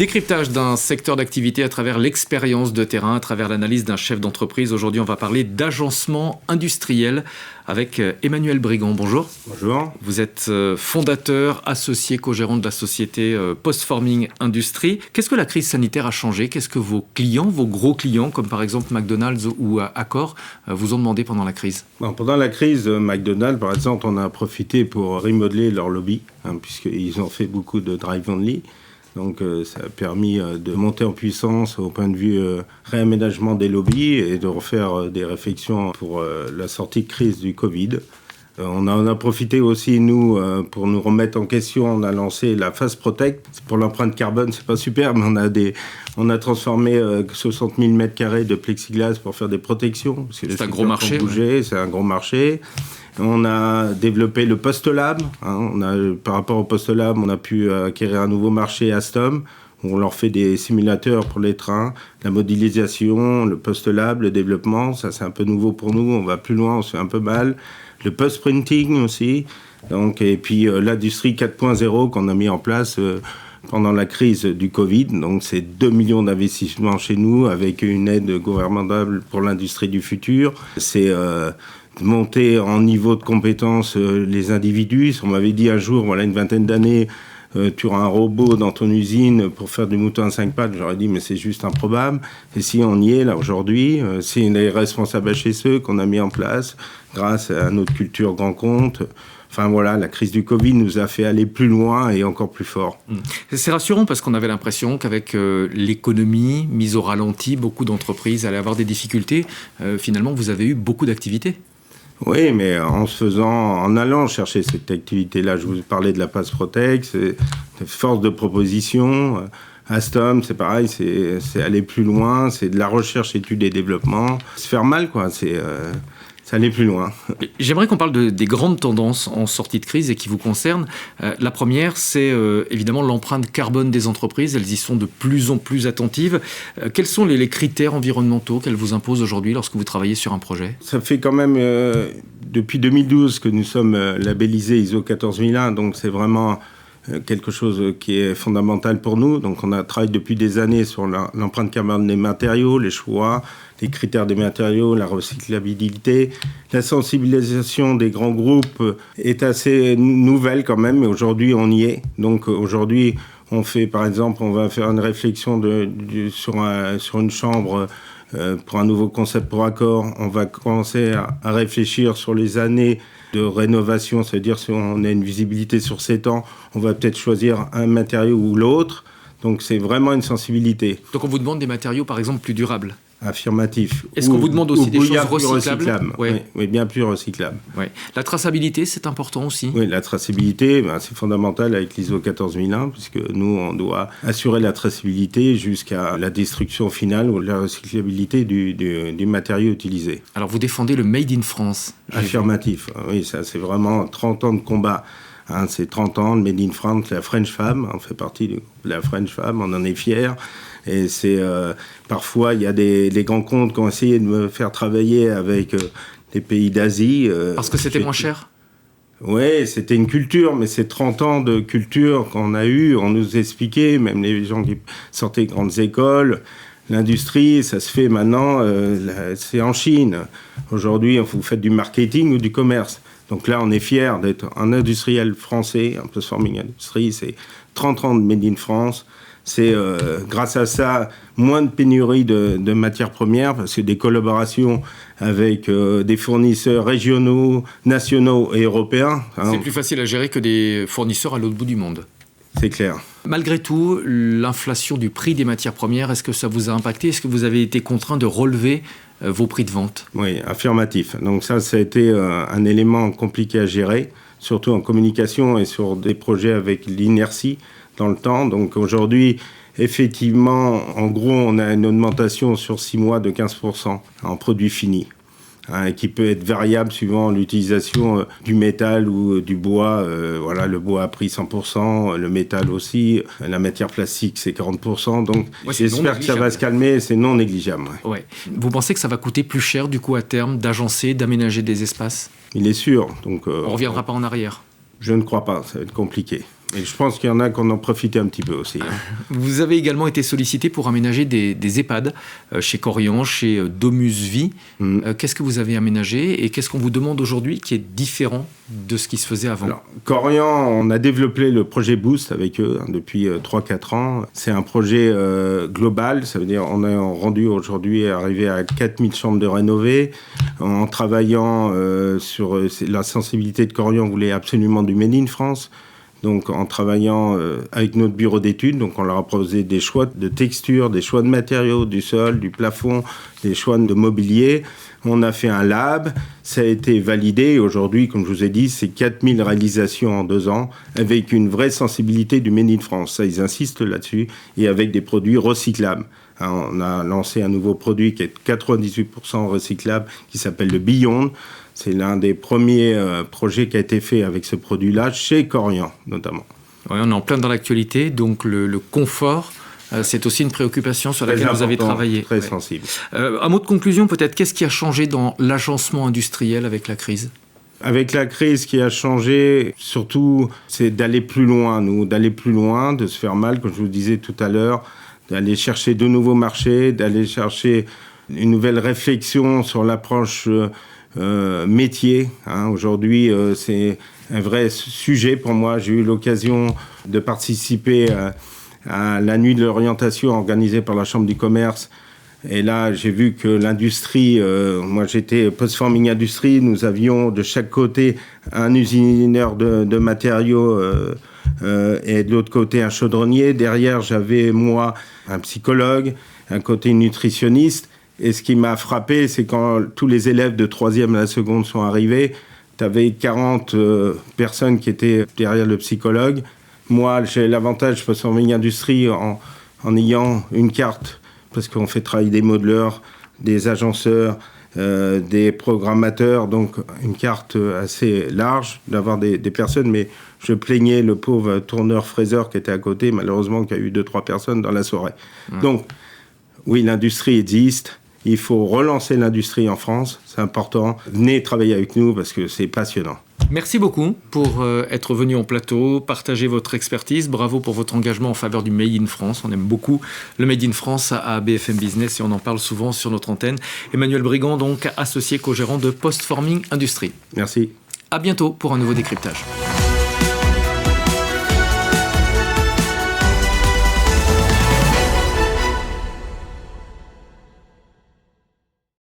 Décryptage d'un secteur d'activité à travers l'expérience de terrain, à travers l'analyse d'un chef d'entreprise. Aujourd'hui, on va parler d'agencement industriel avec Emmanuel Brigand. Bonjour. Bonjour. Vous êtes fondateur, associé, co-gérant de la société Postforming Industries. Qu'est-ce que la crise sanitaire a changé? Qu'est-ce que vos clients, vos gros clients, comme par exemple McDonald's ou Accor, vous ont demandé pendant la crise? Pendant la crise, McDonald's, par exemple, on a profité pour remodeler leur lobby, puisqu'ils ont fait beaucoup de drive-only. Donc ça a permis de monter en puissance au point de vue réaménagement des lobbies et de refaire des réflexions pour la sortie de crise du Covid. On en a profité aussi, nous, pour nous remettre en question. On a lancé la Fast Protect. Pour l'empreinte carbone, c'est pas super, mais on a transformé 60 000 m² de plexiglas pour faire des protections. C'est un gros marché. C'est un gros marché. On a développé le PostLab. Par rapport au PostLab, on a pu acquérir un nouveau marché, Alstom, où on leur fait des simulateurs pour les trains, la modélisation, le PostLab, le développement. Ça, c'est un peu nouveau pour nous. On va plus loin, on se fait un peu mal. Le post-printing aussi. Et puis l'industrie 4.0 qu'on a mis en place pendant la crise du Covid. Donc, c'est 2 millions d'investissements chez nous avec une aide gouvernementale pour l'industrie du futur. C'est de monter en niveau de compétence les individus. On m'avait dit un jour, voilà une vingtaine d'années, tu auras un robot dans ton usine pour faire du mouton à 5 pattes. J'aurais dit, mais c'est juste improbable. Et si on y est là aujourd'hui, c'est les responsables HSE qu'on a mis en place grâce à notre culture grand compte. Enfin voilà, la crise du Covid nous a fait aller plus loin et encore plus fort. C'est rassurant parce qu'on avait l'impression qu'avec l'économie mise au ralenti, beaucoup d'entreprises allaient avoir des difficultés. Finalement, vous avez eu beaucoup d'activités. Oui, mais en allant chercher cette activité-là, je vous parlais de la Fast Protect, c'est force de proposition. Alstom, c'est pareil, c'est aller plus loin, c'est de la recherche, étude et développement. Se faire mal, quoi, c'est aller plus loin. J'aimerais qu'on parle des grandes tendances en sortie de crise et qui vous concernent. La première, c'est évidemment l'empreinte carbone des entreprises. Elles y sont de plus en plus attentives. Quels sont les critères environnementaux qu'elles vous imposent aujourd'hui lorsque vous travaillez sur un projet? Ça fait quand même depuis 2012 que nous sommes labellisés ISO 14001, donc c'est vraiment quelque chose qui est fondamental pour nous. Donc on a travaillé depuis des années sur l'empreinte carbone des matériaux, les choix, les critères des matériaux, la recyclabilité. La sensibilisation des grands groupes est assez nouvelle quand même, mais aujourd'hui on y est. Donc aujourd'hui on fait, par exemple, on va faire une réflexion sur une chambre pour un nouveau concept pour Accor. On va commencer à réfléchir sur les années de rénovation, c'est-à-dire si on a une visibilité sur 7 ans, on va peut-être choisir un matériau ou l'autre. Donc c'est vraiment une sensibilité. Donc on vous demande des matériaux, par exemple, plus durables? Affirmatif. Est-ce qu'on vous demande aussi des choses recyclables? Oui, bien plus recyclables. Oui. La traçabilité, c'est important aussi? Oui, la traçabilité, c'est fondamental avec l'ISO 14001, puisque nous, on doit assurer la traçabilité jusqu'à la destruction finale ou la recyclabilité du matériau utilisé. Alors, vous défendez le Made in France? Affirmatif. Oui, ça, c'est vraiment 30 ans de combat. C'est 30 ans, le Made in France, la French Fab, on fait partie de la French Fab, on en est fiers. Et c'est parfois, il y a des grands comptes qui ont essayé de me faire travailler avec les pays d'Asie. Parce que c'était moins cher? Oui, c'était une culture, mais c'est 30 ans de culture qu'on a eu. On nous expliquait, même les gens qui sortaient de grandes écoles, l'industrie, ça se fait maintenant, c'est en Chine. Aujourd'hui, vous faites du marketing ou du commerce. Donc là, on est fiers d'être un industriel français, un Postforming Industries, c'est 30 ans de Made in France. C'est grâce à ça, moins de pénurie de matières premières, parce que des collaborations avec des fournisseurs régionaux, nationaux et européens. C'est plus facile à gérer que des fournisseurs à l'autre bout du monde. C'est clair. Malgré tout, l'inflation du prix des matières premières, est-ce que ça vous a impacté? Est-ce que vous avez été contraint de relever vos prix de vente? Oui, affirmatif. Donc ça a été un élément compliqué à gérer, surtout en communication et sur des projets avec l'inertie dans le temps. Donc aujourd'hui, effectivement, en gros, on a une augmentation sur 6 mois de 15% en produits finis, qui peut être variable suivant l'utilisation du métal ou du bois. Voilà, le bois a pris 100%, le métal aussi, la matière plastique c'est 40%. Donc j'espère que ça va se calmer, c'est non négligeable. Ouais. Vous pensez que ça va coûter plus cher du coup à terme d'agencer, d'aménager des espaces? Il est sûr. Donc, on ne reviendra pas en arrière? Je ne crois pas, ça va être compliqué. Et je pense qu'il y en a qui en ont profité un petit peu aussi. Vous avez également été sollicité pour aménager des EHPAD chez Korian, chez Domus Vie. Qu'est-ce que vous avez aménagé et qu'est-ce qu'on vous demande aujourd'hui qui est différent de ce qui se faisait avant? Alors, Korian, on a développé le projet Boost avec eux depuis 3-4 ans. C'est un projet global, ça veut dire on a rendu aujourd'hui arrivé à 4000 chambres de rénovées. En travaillant sur la sensibilité de Korian, on voulait absolument du Made in France. Donc en travaillant avec notre bureau d'études, donc on leur a proposé des choix de textures, des choix de matériaux, du sol, du plafond, des choix de mobilier. On a fait un lab, ça a été validé. Aujourd'hui, comme je vous ai dit, c'est 4000 réalisations en 2 ans avec une vraie sensibilité du Made in France. Ça, ils insistent là-dessus et avec des produits recyclables. On a lancé un nouveau produit qui est 98% recyclable qui s'appelle le Beyond. C'est l'un des premiers projets qui a été fait avec ce produit-là, chez Korian notamment. Oui, on est en plein dans l'actualité, donc le confort, c'est aussi une préoccupation sur laquelle vous avez travaillé. Très sensible. Un mot de conclusion peut-être, qu'est-ce qui a changé dans l'agencement industriel avec la crise ? Avec la crise, ce qui a changé, surtout, c'est d'aller plus loin, de se faire mal, comme je vous le disais tout à l'heure, d'aller chercher de nouveaux marchés, d'aller chercher une nouvelle réflexion sur l'approche métier. Aujourd'hui, c'est un vrai sujet pour moi. J'ai eu l'occasion de participer à la nuit de l'orientation organisée par la Chambre du commerce. Et là, j'ai vu que l'industrie, moi j'étais post-forming industrie, nous avions de chaque côté un usineur de matériaux et de l'autre côté un chaudronnier. Derrière, j'avais moi un psychologue, un côté nutritionniste. Et ce qui m'a frappé, c'est quand tous les élèves de 3e à la seconde sont arrivés, tu avais 40 personnes qui étaient derrière le psychologue. Moi, j'ai l'avantage, post-forming industrie, en ayant une carte, parce qu'on fait travailler des modeleurs, des agenceurs, des programmateurs, donc une carte assez large d'avoir des personnes, mais je plaignais le pauvre tourneur-fraiseur qui était à côté, malheureusement, qui a eu 2-3 personnes dans la soirée. Donc, oui, l'industrie existe. Il faut relancer l'industrie en France, c'est important. Venez travailler avec nous parce que c'est passionnant. Merci beaucoup pour être venu en plateau, partager votre expertise. Bravo pour votre engagement en faveur du Made in France. On aime beaucoup le Made in France à BFM Business et on en parle souvent sur notre antenne. Emmanuel Brigand, donc associé co-gérant de Post Forming Industrie. Merci. À bientôt pour un nouveau décryptage.